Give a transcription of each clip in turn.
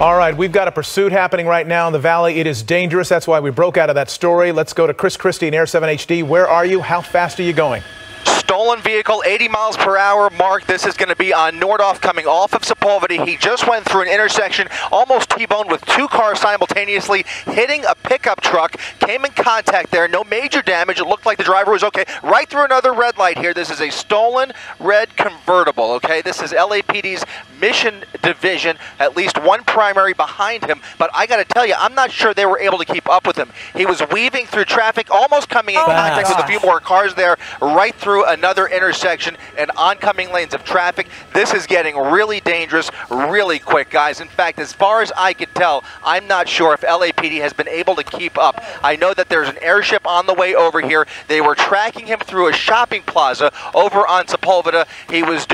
All right, we've got a pursuit happening right now in the valley. It is dangerous. That's why we broke out of that story. Let's go to Chris Christie in Air 7 HD. Where are you? How fast are you going? Stolen vehicle, 80 miles per hour. Mark, this is going to be on Nordhoff coming off of Sepulveda. He just went through an intersection, almost T-boned with two cars simultaneously, hitting a pickup truck, came in contact there, no major damage. It looked like the driver was okay. Right through another red light here. This is a stolen red convertible, okay? This is LAPD's Mission Division, at least one primary behind him, but I got to tell you, I'm not sure they were able to keep up with him. He was weaving through traffic, almost coming in contact with a few more cars there, right through another intersection and oncoming lanes of traffic. This is getting really dangerous, really quick, guys. In fact, as far as I could tell, I'm not sure if LAPD has been able to keep up. I know that there's an airship on the way over here. They were tracking him through a shopping plaza over on Sepulveda. He was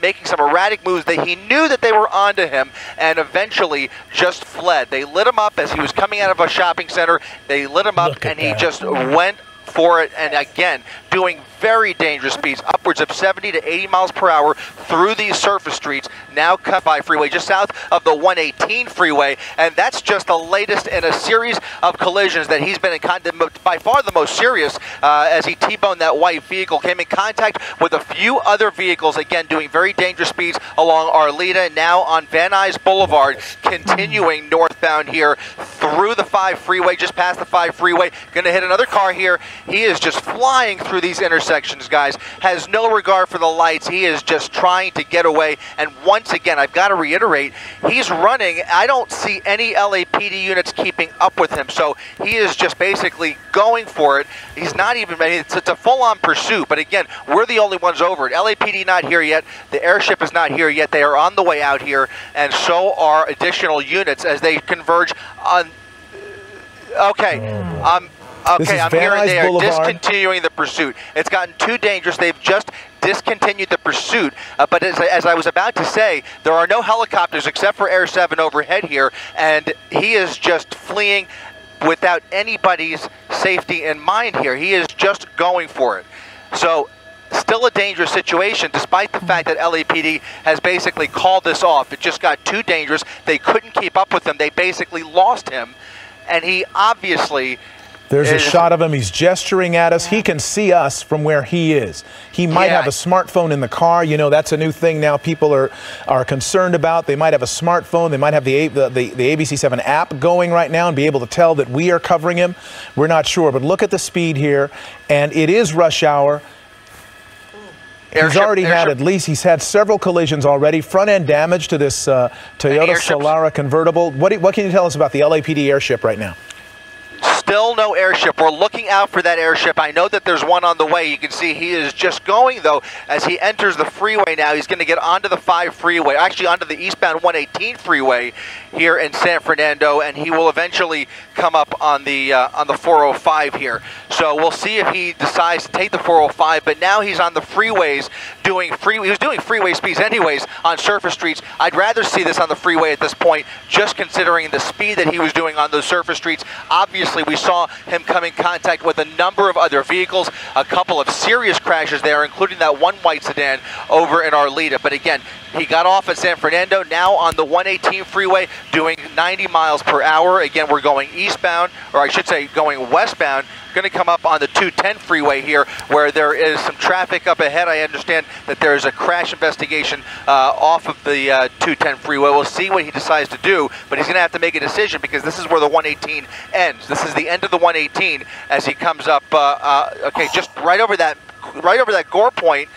making some erratic moves that he knew that they were onto him, and eventually just fled. They lit him up as he was coming out of a shopping center. They lit him up, and he just went for it, and again, doing very dangerous speeds, upwards of 70 to 80 miles per hour through these surface streets, now cut by freeway just south of the 118 freeway, and that's just the latest in a series of collisions that he's been in contact, by far the most serious, as he T-boned that white vehicle, came in contact with a few other vehicles, again, doing very dangerous speeds along Arleta, now on Van Nuys Boulevard, continuing northbound here through the 5 freeway, just past the 5 freeway, gonna hit another car here. He is just flying through these intersections, guys, has no regard for the lights. He is just trying to get away, and once again, I've got to reiterate, he's running. I don't see any LAPD units keeping up with him, so he is just basically going for it. He's not even, I mean, it's a full-on pursuit, but again, we're the only ones over it. LAPD not here yet. The airship is not here yet. They are on the way out here, and so are additional units as they converge on. Okay, okay, I'm hearing they are discontinuing the pursuit. It's gotten too dangerous. They've just discontinued the pursuit. But as I was about to say, there are no helicopters except for Air 7 overhead here, and he is just fleeing without anybody's safety in mind here. He is just going for it. So, still a dangerous situation, despite the fact that LAPD has basically called this off. It just got too dangerous. They couldn't keep up with him. They basically lost him, and he obviously... There's a shot of him. He's gesturing at us. He can see us from where he is. He might have a smartphone in the car. You know, that's a new thing now people are concerned about. They might have a smartphone. They might have the ABC7 app going right now and be able to tell that we are covering him. We're not sure. But look at the speed here. And it is rush hour. He's already he's had several collisions already. Front-end damage to this Toyota Solara convertible. What can you tell us about the LAPD airship right now? Still no airship. We're looking out for that airship. I know that there's one on the way. You can see he is just going, though, as he enters the freeway now. He's going to get onto the 5 freeway, actually onto the eastbound 118 freeway here in San Fernando, and he will eventually come up on the 405 here. So we'll see if he decides to take the 405, but now he's on the freeways doing he was doing freeway speeds anyways on surface streets. I'd rather see this on the freeway at this point, just considering the speed that he was doing on those surface streets. Obviously, we saw him come in contact with a number of other vehicles, a couple of serious crashes there, including that one white sedan over in Arleta. But again, he got off at San Fernando, now on the 118 freeway, doing 90 miles per hour. Again, we're going eastbound, or I should say going westbound. Going to come up on the 210 freeway here, where there is some traffic up ahead. I understand that there is a crash investigation off of the 210 freeway. We'll see what he decides to do, but he's going to have to make a decision because this is where the 118 ends. This is the end of the 118 as he comes up, okay, just right over that gore point.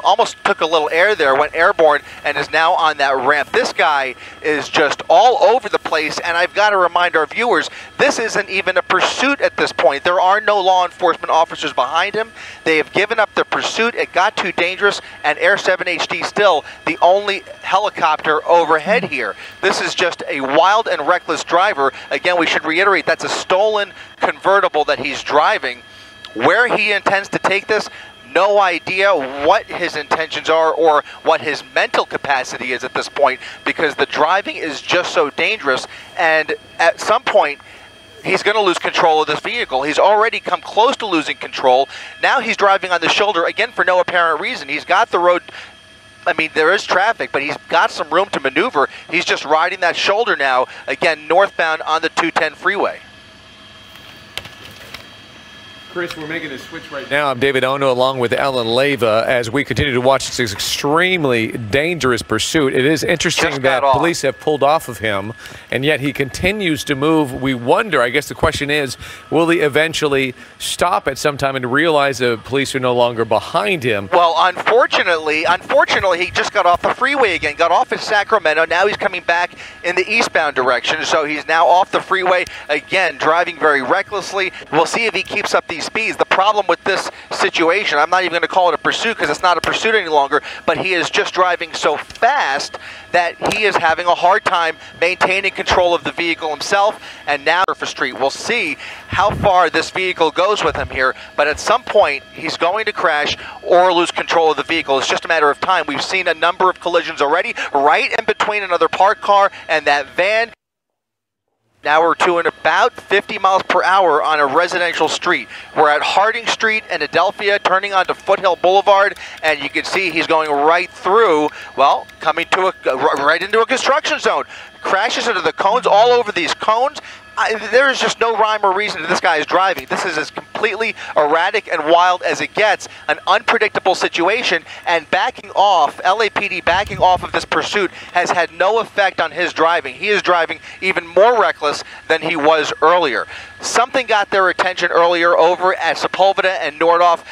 Almost took a little air there, went airborne, and is now on that ramp. This guy is just all over the place, and I've got to remind our viewers, this isn't even a pursuit at this point. There are no law enforcement officers behind him. They have given up their pursuit. It got too dangerous, and Air 7 HD still the only helicopter overhead here. This is just a wild and reckless driver. Again, we should reiterate, that's a stolen convertible that he's driving. Where he intends to take this, no idea what his intentions are or what his mental capacity is at this point, because the driving is just so dangerous, and at some point he's going to lose control of this vehicle. He's already come close to losing control. Now he's driving on the shoulder, again, for no apparent reason. He's got the road I mean, there is traffic, but he's got some room to maneuver. He's just riding that shoulder now, again, northbound on the 210 freeway. Chris, we're making a switch right now. I'm David Ono along with Ellen Leyva as we continue to watch this extremely dangerous pursuit. It is interesting that police have pulled off of him, and yet he continues to move. We wonder, I guess the question is, will he eventually stop at some time and realize the police are no longer behind him? Well, unfortunately, he just got off the freeway again, got off in Sacramento. Now he's coming back in the eastbound direction, so he's now off the freeway again, driving very recklessly. We'll see if he keeps up these speeds. The problem with this situation, I'm not even going to call it a pursuit because it's not a pursuit any longer, but he is just driving so fast that he is having a hard time maintaining control of the vehicle himself. And now for street, we'll see how far this vehicle goes with him here, but at some point he's going to crash or lose control of the vehicle. It's just a matter of time. We've seen a number of collisions already, right in between another parked car and that van. Now we're doing about 50 miles per hour on a residential street. We're at Harding Street and Adelphia, turning onto Foothill Boulevard, and you can see he's going right through, well, coming to right into a construction zone. Crashes into the cones, all over these cones. There is just no rhyme or reason to this guy is driving. This is as completely erratic and wild as it gets, an unpredictable situation, and backing off, LAPD backing off of this pursuit has had no effect on his driving. He is driving even more reckless than he was earlier. Something got their attention earlier over at Sepulveda and Nordhoff.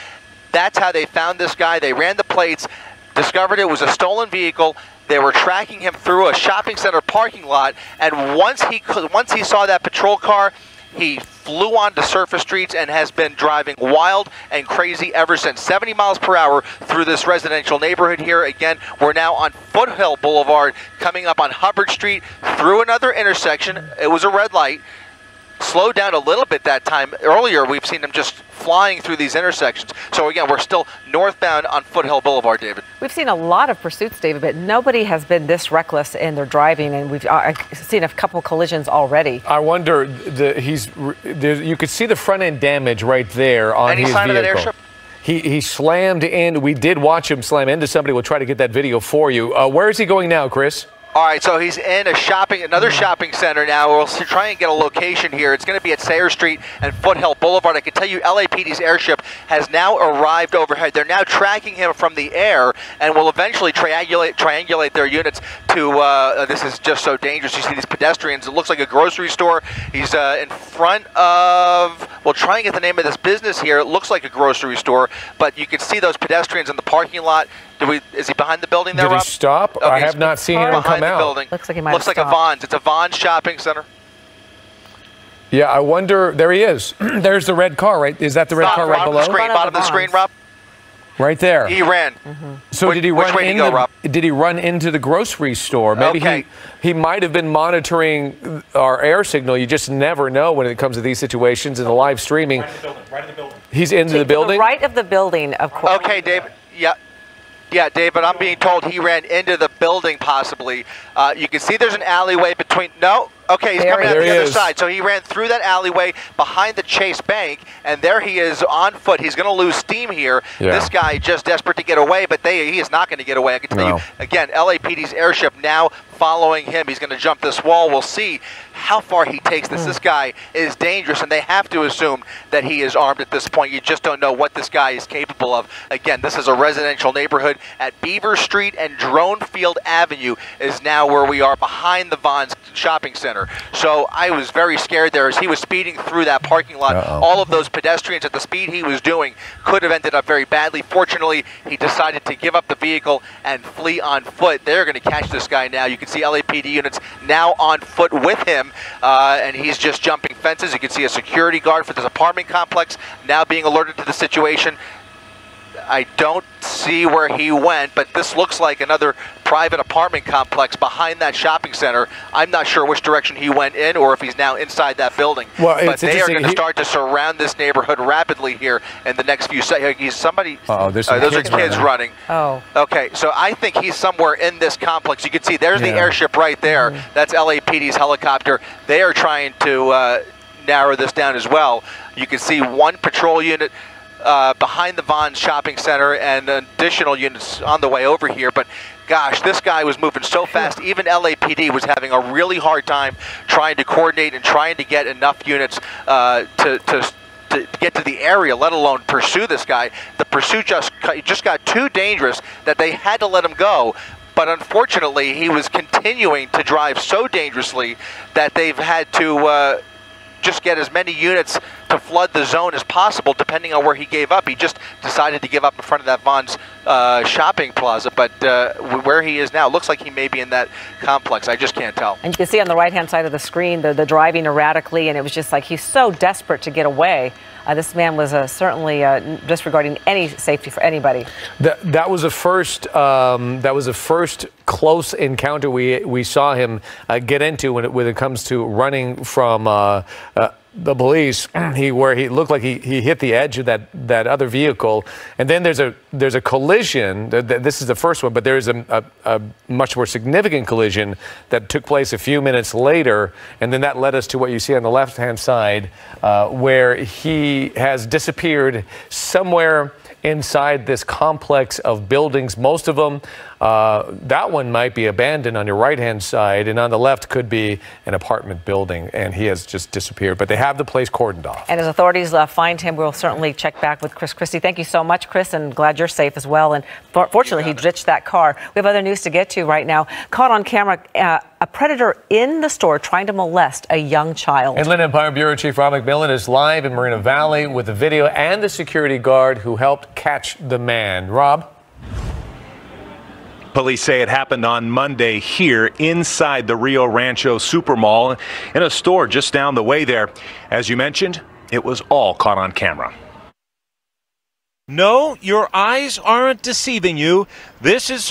That's how they found this guy. They ran the plates, discovered it was a stolen vehicle. They were tracking him through a shopping center parking lot, and once he saw that patrol car, he flew onto surface streets and has been driving wild and crazy ever since. 70 miles per hour through this residential neighborhood here. Again, we're now on Foothill Boulevard, coming up on Hubbard Street, through another intersection. It was a red light. Slowed down a little bit that time. Earlier, we've seen him just flying through these intersections. So again, we're still northbound on Foothill Boulevard, David. We've seen a lot of pursuits, David, but nobody has been this reckless in their driving, and we've seen a couple collisions already. I wonder, you could see the front end damage right there on his vehicle. Any sign of that airship? He slammed in. We did watch him slam into somebody. We'll try to get that video for you. Where is he going now, Chris? All right, so he's in another shopping center now. We'll try and get a location here. It's going to be at Sayre Street and Foothill Boulevard. I can tell you LAPD's airship has now arrived overhead. They're now tracking him from the air and will eventually triangulate their units to, this is just so dangerous. You see these pedestrians. It looks like a grocery store. He's in front of, we'll try and get the name of this business here. It looks like a grocery store, but you can see those pedestrians in the parking lot. Is he behind the building there, Did Rob? he stop? Okay, I have not seen him come out. Building. Looks like he might have stopped. Looks like a Vons. It's a Vons shopping center. Yeah, I wonder. There he is. There's the red car, right? Is that the red car right below? Bottom of the screen, Rob. Right there. He ran. So did he run into the grocery store? Maybe he might have been monitoring our air signal. You just never know when it comes to these situations and the live streaming. Right in the building. He's into the building? Right of the building, of course. Okay, David. Yeah. Yeah, David, I'm being told he ran into the building possibly. You can see there's an alleyway between, no, okay, he's coming out the other side. So he ran through that alleyway behind the Chase Bank, and there he is on foot. He's going to lose steam here. Yeah. This guy just desperate to get away, but he is not going to get away. I can tell you, again, LAPD's airship now following him. He's going to jump this wall. We'll see how far he takes this. This guy is dangerous, and they have to assume that he is armed at this point. You just don't know what this guy is capable of. Again, this is a residential neighborhood at Beaver Street, and Dronefield Avenue is now where we are behind the Vons shopping center. So I was very scared there as he was speeding through that parking lot. All of those pedestrians at the speed he was doing could have ended up very badly. Fortunately, he decided to give up the vehicle and flee on foot. They're going to catch this guy now. You can see LAPD units now on foot with him, and he's just jumping fences. You can see a security guard for this apartment complex now being alerted to the situation. I don't see where he went, but this looks like another private apartment complex behind that shopping center. I'm not sure which direction he went in or if he's now inside that building. Well, but they are going to start to surround this neighborhood rapidly here in the next few seconds. Those are kids running. Oh. Okay, so I think he's somewhere in this complex. You can see there's the airship right there. That's LAPD's helicopter. They are trying to narrow this down as well. You can see one patrol unit behind the Vons Shopping Center and additional units on the way over here. But gosh, this guy was moving so fast. Even LAPD was having a really hard time trying to coordinate and trying to get enough units to get to the area, let alone pursue this guy. The pursuit just got too dangerous that they had to let him go. But unfortunately, he was continuing to drive so dangerously that they've had to just get as many units to flood the zone as possible, depending on where he gave up. He just decided to give up in front of that Vons shopping plaza, but where he is now, looks like he may be in that complex. I just can't tell. And you can see on the right-hand side of the screen the driving erratically, and it was just like he's so desperate to get away. This man was certainly disregarding any safety for anybody. That was a first. That was the first close encounter we saw him get into when it comes to running from the police. Where he looked like he hit the edge of that other vehicle, and then there's a collision. This is the first one, but there is a much more significant collision that took place a few minutes later, and then that led us to what you see on the left-hand side, where he has disappeared somewhere inside this complex of buildings. Most of them, that one might be abandoned on your right-hand side, and on the left could be an apartment building, and he has just disappeared. But they have the place cordoned off. And as authorities find him, we'll certainly check back with Chris Christie. Thank you so much, Chris, and glad you're safe as well. And fortunately, he ditched that car. We have other news to get to right now. Caught on camera, a predator in the store trying to molest a young child. Inland Empire Bureau Chief Rob McMillan is live in Moreno Valley with the video and the security guard who helped catch the man. Rob? Police say it happened on Monday here inside the Rio Rancho Supermall in a store just down the way there. As you mentioned, it was all caught on camera. No, your eyes aren't deceiving you. This is